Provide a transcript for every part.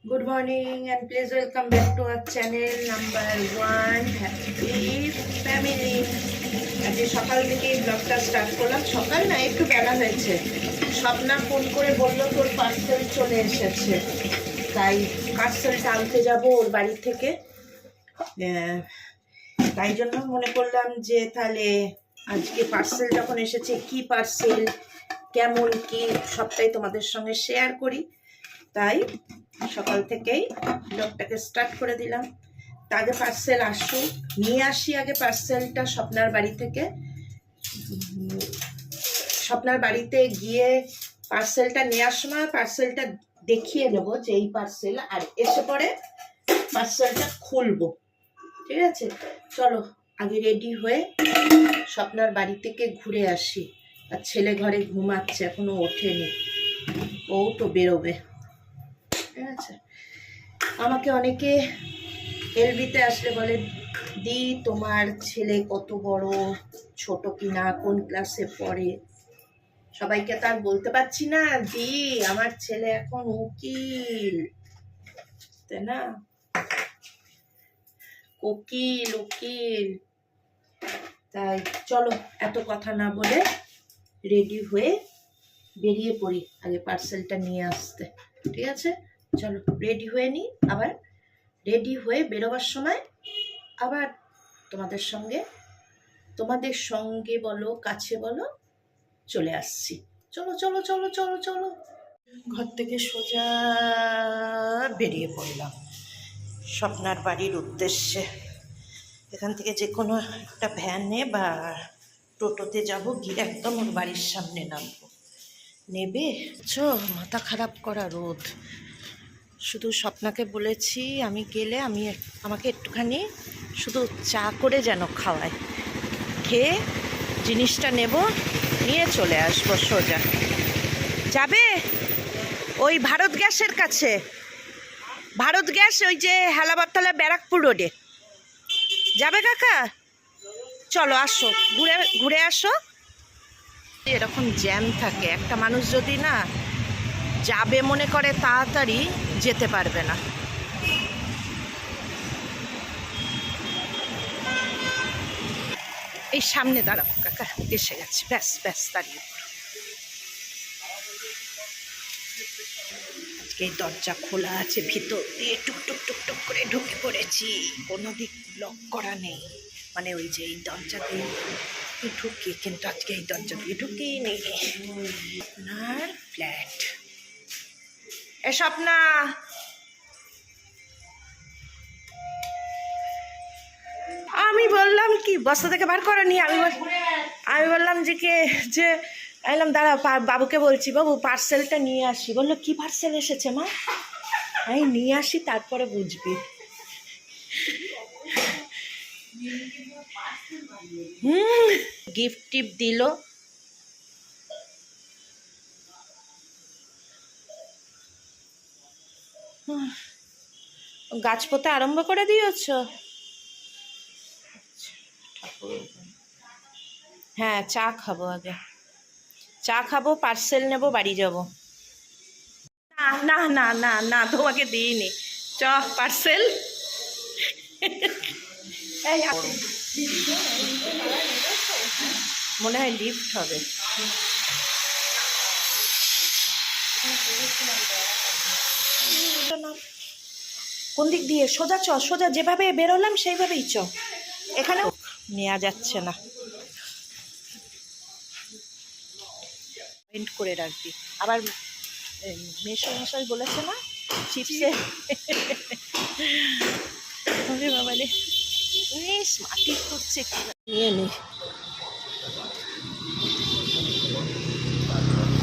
Good morning and please welcome back to our channel number 1 Happy Family. আজকে সকাল থেকে ব্লগটা স্টার্ট করলাম। সকাল না, একটু বেলা হয়েছে। স্বপ্না ফোন করে বলল তোর পার্সেল চলে এসেছে, তাই পার্সেলটা আনতে যাব ওর বাড়ি থেকে। তাই জন্য মনে করলাম যে তাহলে আজকে পার্সেল যখন এসেছে, কি পার্সেল, কেমন কি, সবটাই তোমাদের সঙ্গে শেয়ার করি। তাই সকাল থেকেই ব্লগটাকে স্টার্ট করে দিলাম। তা আগে পার্সেল আসুক, নিয়ে আসি আগে পার্সেলটা স্বপ্নার বাড়ি থেকে। স্বপ্নার বাড়িতে গিয়ে পার্সেলটা নেওয়ার সময় পার্সেলটা দেখিয়ে নেবো যে এই পার্সেল, আর এসে পরে পার্সেলটা খুলবো। ঠিক আছে, চলো আগে রেডি হয়ে স্বপ্নার বাড়ি থেকে ঘুরে আসি। আর ছেলে ঘরে ঘুমাচ্ছে, এখনো ওঠেনি, ও তো বেরোবে। ঠিক আছে, আমাকে অনেকে এলবিতে আসলে বলে, দি তোমার ছেলে কত বড়, ছোট কিনা, কোন ক্লাসে পড়ে। সবাইকে তার বলতে পারছি না, দি আমার ছেলে এখন উকিল, তাই না, উকিল উকিল। তাই চলো এত কথা না বলে রেডি হয়ে বেরিয়ে পড়ি আগে পার্সেলটা নিয়ে আসতে। ঠিক আছে, চলো রেডি হয়ে নিই। আবার রেডি হয়ে বেরোবার সময় আবার তোমাদের সঙ্গে বলো, কাছে বলো, চলে আসছি। চলো চলো চলো চলো চলো। ঘর থেকে সোজা বেরিয়ে পড়লাম স্বপ্নার বাড়ির উদ্দেশ্যে। এখান থেকে যে কোনো একটা ভ্যানে বা টোটোতে যাব, গিয়ে একদম ওর বাড়ির সামনে নামবো। নেবে মাথা খারাপ করা রোদ। শুধু স্বপ্নাকে বলেছি আমি গেলে আমাকে একটুখানি শুধু চা করে যেন খাওয়ায়, খেয়ে জিনিসটা নেব, নিয়ে চলে আসবো সোজা। যাবে ওই ভারত গ্যাসের কাছে, ভারত গ্যাস, ওই যে হেলাবারতলা ব্যারাকপুর রোডে যাবে কাকা। চলো আসো, ঘুরে আসো। এরকম জ্যাম থাকে, একটা মানুষ যদি না যাবে মনে করে তাড়াতাড়ি যেতে পারবে না। এই সামনে দাঁড়াও কাকা, এসে গেছে, ব্যাস ব্যাস দাঁড়িয়ে পড়ো। আজকে দরজা খোলা আছে, ভিতর দিয়ে টুকটুক টুকটুক করে ঢুকে পড়েছি, কোনো দিক লক করা নেই। মানে ওই যে এই দরজা দিয়ে ঢুকি, কিন্তু আজকে এই দরজা দিয়ে ঢুকি নেই। আপনার ফ্ল্যাট এসব না, আমি বললাম কি বস্তা থেকে বার করে নি, আমি বললাম যে এলাম, দাঁড়া বাবুকে বলছি, বাবু পার্সেলটা নিয়ে আসি। বললো কি পার্সেল এসেছে মা? আমি নিয়ে আসি তারপরে বুঝবি। গিফট টিপ দিল। গাছ পোতা আরম্ভ করে দিয়েছ? হ্যাঁ, চা খাবো, আগে চা খাবো, পার্সেল নেব, বাড়ি যাব। না না না না না, তোমাকে দিইনি। চ পার্সেল। মনে হয় লিফট হবে। কোন দিক দিয়ে? সোজা চ, সোজা যেভাবে বেরোলাম সেইভাবেই চ। এখানেও নেওয়া যাচ্ছে না, পেন্ট করে রাখবি। আবার মেশাই বলেছে না চিপসে, বাবা রে মাটি করছে, নিয়ে নি।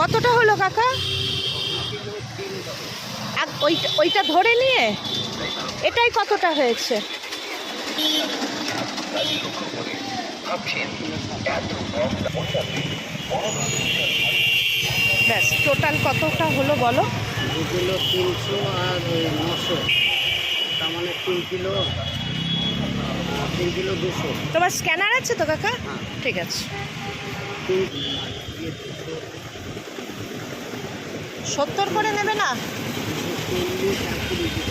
কতটা হলো কাকা? ওইটা ধরে নিয়ে এটাই কতটা হয়েছে? ব্যাস টোটাল কতটা হলো বলো? 2 কিলো 300 আর 900, তার মানে 3 কিলো 200। তোমার স্ক্যানার আছে তো কাকা? ঠিক আছে। 70 করে নেবে না? 40 আর 20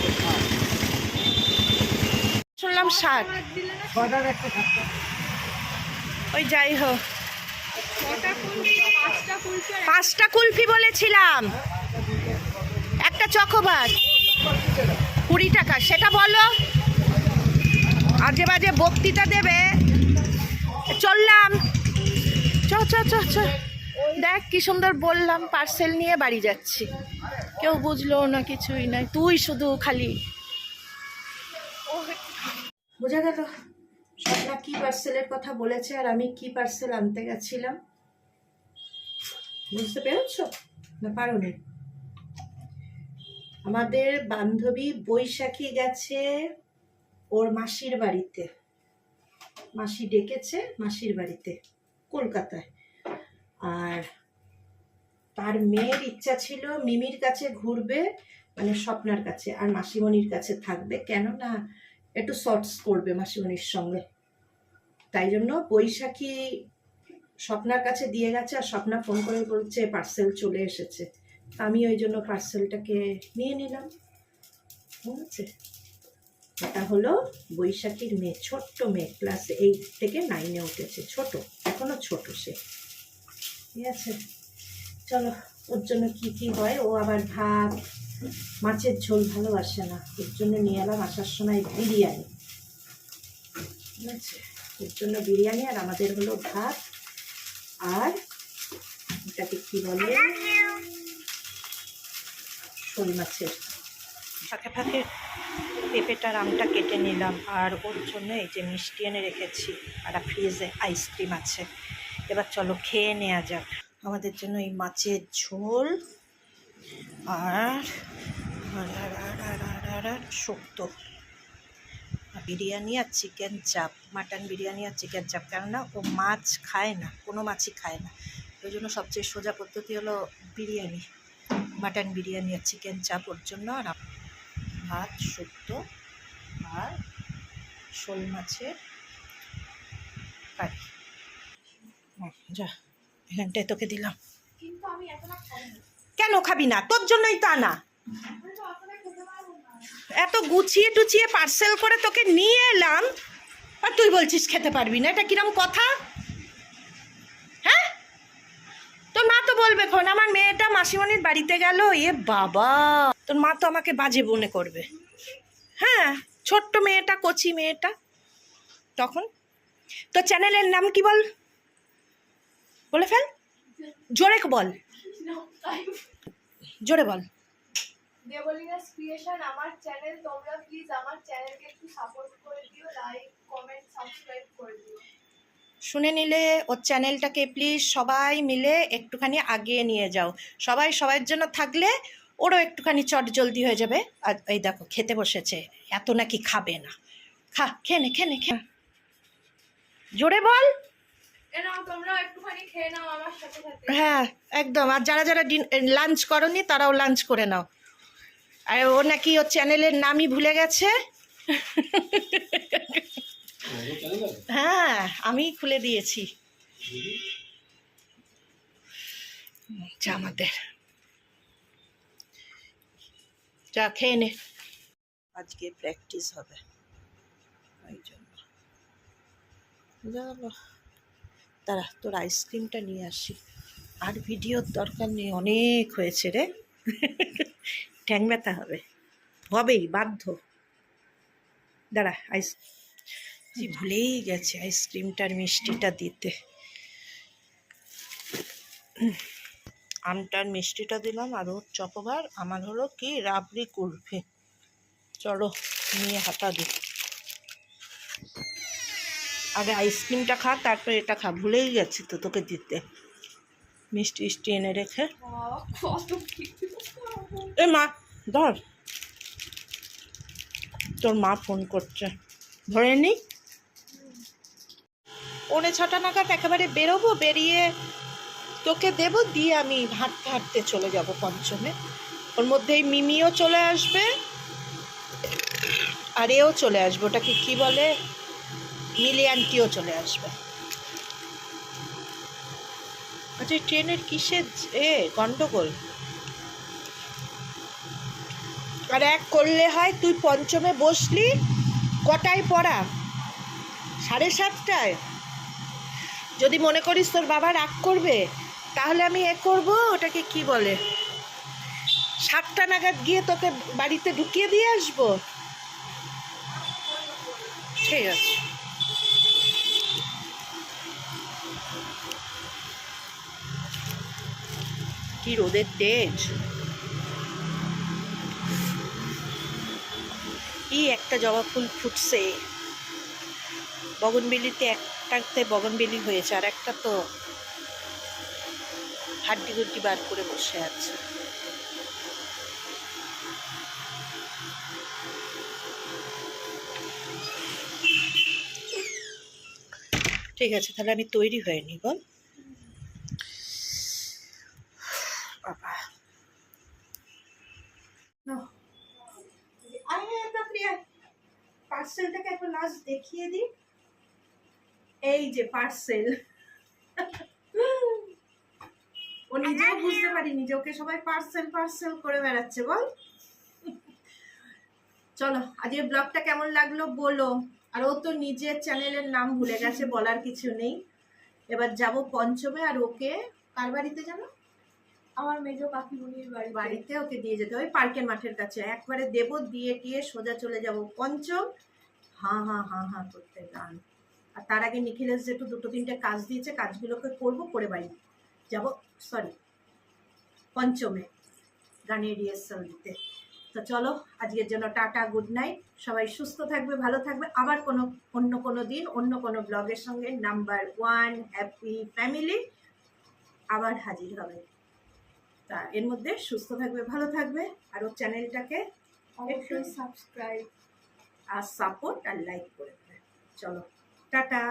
শুনলাম 60। ওই যাই হোক, 5টা কুলফি বলেছিলাম, একটা চকোবার 20 টাকা। সেটা বলো, আজে বাজে বক্তৃতা দেবে। চললাম, চ চ চ চ। দেখ কি সুন্দর বললাম, পার্সেল নিয়ে বাড়ি যাচ্ছি, কেউ বুঝলো না, কিছুই নাই, তুই শুধু খালি। বোঝা গেল স্বপ্না কি পার্সেলের কথা বলেছে আর আমি কি পার্সেল আনতে গেছিলাম। বুঝতে পেরেছ না পারোনি? আমাদের বান্ধবী বৈশাখী গেছে ওর মাসির বাড়িতে, মাসি ডেকেছে মাসির বাড়িতে কলকাতায়। আর তার মেয়ের ইচ্ছা ছিল মিমির কাছে ঘুরবে, মানে স্বপ্নার কাছে, আর মাসিমণির কাছে থাকবে, কেননা একটু শর্টস করবে মাসিমণির সঙ্গে। তাই জন্য বৈশাখী স্বপ্নার কাছে দিয়ে গেছে, আর স্বপ্না ফোন করে বলছে পার্সেল চলে এসেছে। আমি ওই জন্য পার্সেলটাকে নিয়ে নিলাম। ঠিক আছে, এটা হলো বৈশাখীর মেয়ে, ছোট্ট মেয়ে, ক্লাস 8 থেকে 9-এ উঠেছে, ছোট, এখনো ছোট সে। ঠিক আছে, চলো ওর জন্য কি কি হয়। ও আবার ভাত মাছের ঝোল ভালোবাসে না, ওর জন্য নিয়ে এলাম আসার সময় বিরিয়ানি। ঠিক আছে, ওর জন্য বিরিয়ানি, আর আমাদের হলো ভাত আর এটাকে কি বলে, শোল মাছের। ফাঁকে ফাঁকে পেঁপেটার আমটা কেটে নিলাম, আর ওর জন্য এই যে মিষ্টি এনে রেখেছি, আর ফ্রিজে আইসক্রিম আছে। এবার চলো খেয়ে নেওয়া যাক। আমাদের জন্য এই মাছের ঝোল আর শুক্তো, বিরিয়ানি আর চিকেন চাপ, মাটন বিরিয়ানি আর চিকেন চাপ। কেননা ও মাছ খায় না, কোনো মাছই খায় না, ওই জন্য সবচেয়ে সোজা পদ্ধতি হলো বিরিয়ানি, মাটন বিরিয়ানি আর চিকেন চাপ ওর জন্য। আর ভাত, শুক্তো আর শোল মাছের কারি। যা, এখানটায় তোকে দিলাম। কেন খাবি না? তোর জন্যই তা না, এত গুছিয়ে টুচিয়ে পার্সেল করে তোকে নিয়ে এলাম, আর তুই বলছিস খেতে পারবি না? এটা কিরম কথা? হ্যাঁ, তোর মা তো বলবে খন আমার মেয়েটা মাসিমণির বাড়িতে গেল, এ বাবা, তোর মা তো আমাকে বাজে মনে করবে। হ্যাঁ, ছোট্ট মেয়েটা, কচি মেয়েটা, তখন তোর চ্যানেলের নাম কি বল, বলে ফেল, জোরে বল, জোরে বল। দেবলিনাস ক্রিয়েশন আমার চ্যানেল, তোমরা প্লিজ আমার চ্যানেলকে একটু সাপোর্ট করে দিও, লাইক কমেন্ট সাবস্ক্রাইব করে দিও। শুনে নিলে ওর চ্যানেলটাকে প্লিজ সবাই মিলে একটুখানি আগিয়ে নিয়ে যাও। সবাই সবার জন্য থাকলে ওরও একটুখানি চট জলদি হয়ে যাবে। আর এই দেখো খেতে বসেছে, এত নাকি খাবে না, খা, খেয়ে নে, খেয়ে নে, খেয়ে। জোরে বল। নাও তোমরা একটুখানি খেয়ে নাও আমার সাথে সাথে। হ্যাঁ একদম, আর যারা যারা লাঞ্চ করনি তারাও লাঞ্চ করে নাও। আর ও নাকি ওর চ্যানেলের নামই ভুলে গেছে। হ্যাঁ, আমি খুলে দিয়েছি। আমাদের যা খেয়ে নে, আজকে প্র্যাকটিস হবে, ওই জন্য। তারা তোর আইসক্রিমটা নিয়ে আসি, আর ভিডিওর দরকার নেই, অনেক হয়েছে রে। ঠ্যাং ব্যথা হবে, হবেই বাধ্য। দাঁড়া, ভুলেই গেছে আইসক্রিমটার মিষ্টিটা দিতে। আমটার মিষ্টিটা দিলাম, আর ওর চকোবার, আমার হলো কি রাবড়ি কুলফি। চলো নিয়ে হাতা দিই, আগে আইসক্রিমটা খা, তারপর এটা খা। ভুলেই গেছি তো তোকে দিতে, মিষ্টি এনে রেখে। এ মা ধর, তোর মা ফোন করছে, ধরে নি। 6:45 নাগাদ একেবারে বেরোবো, বেরিয়ে তোকে দেবো, দিয়ে আমি হাঁটতে হাঁটতে চলে যাব পঞ্চমে। ওর মধ্যেই মিমিও চলে আসবে, আর এও চলে আসবে, ওটাকে কি বলে, মিলি আন্টিও চলে আসবে। আচ্ছা, ট্রেনের কিসের গন্ডগোল? আর এক করলে হয়, তুই পঞ্চমে বসলি, কটায় পড়া? 7:30টায়? যদি মনে করিস তোর বাবা রাগ করবে, তাহলে আমি করব, ওটাকে কি বলে, 7টা নাগাদ গিয়ে তোকে বাড়িতে ঢুকিয়ে দিয়ে আসবো। ঠিক আছে। কি রোদের তেজ! একটা জবা ফুল ফুটছে, বগনবেলিতে একটাতে বগনবেলি হয়েছে, আর একটা তো হাড্ডি গুড্ডি বার করে বসে আছে। ঠিক আছে, তাহলে আমি তৈরি হয়ে নি বল। বাবা পার্সেলটাকে একবার লাস্ট দেখিয়ে দিই। এই যে পার্সেল। ও নিজেও বুঝতে পারিনি যে ওকে সবাই পার্সেল পার্সেল করে বেড়াচ্ছে বল। চলো, আজকের ব্লগটা কেমন লাগলো বলো। আর ও তো নিজের চ্যানেলের নাম ভুলে গেছে, বলার কিছু নেই। এবার যাব পঞ্চমে, আর ওকে কার বাড়িতে যাবো? আমার মেজো কাকিমুনির বাড়িতে ওকে দিয়ে যেতে হবে, পার্কের মাঠের কাছে। একবারে দেব, দিয়ে টিয়ে সোজা চলে যাব পঞ্চম। হ্যাঁ হ্যাঁ হ্যাঁ হ্যাঁ করতে গান। আর তার আগে নিখিলেশ যেটু 2-3টে কাজ দিয়েছে, কাজগুলোকে করবো, করে বাড়ি যাব। সরি, পঞ্চমে গানের রিহার্সাল দিতে। তো চলো, আজকের জন্য টাটা, গুড নাইট। সবাই সুস্থ থাকবে, ভালো থাকবে। আবার অন্য কোনো দিন অন্য কোনো ব্লগের সঙ্গে নাম্বার 1 হ্যাপি ফ্যামিলি আবার হাজির হবে। তা এর মধ্যে সুস্থ থাকবে, ভালো থাকবে, আর ওর চ্যানেলটাকে অবশ্যই সাবস্ক্রাইব আর সাপোর্ট আর লাইক করে দেবে। চলো, টাটা।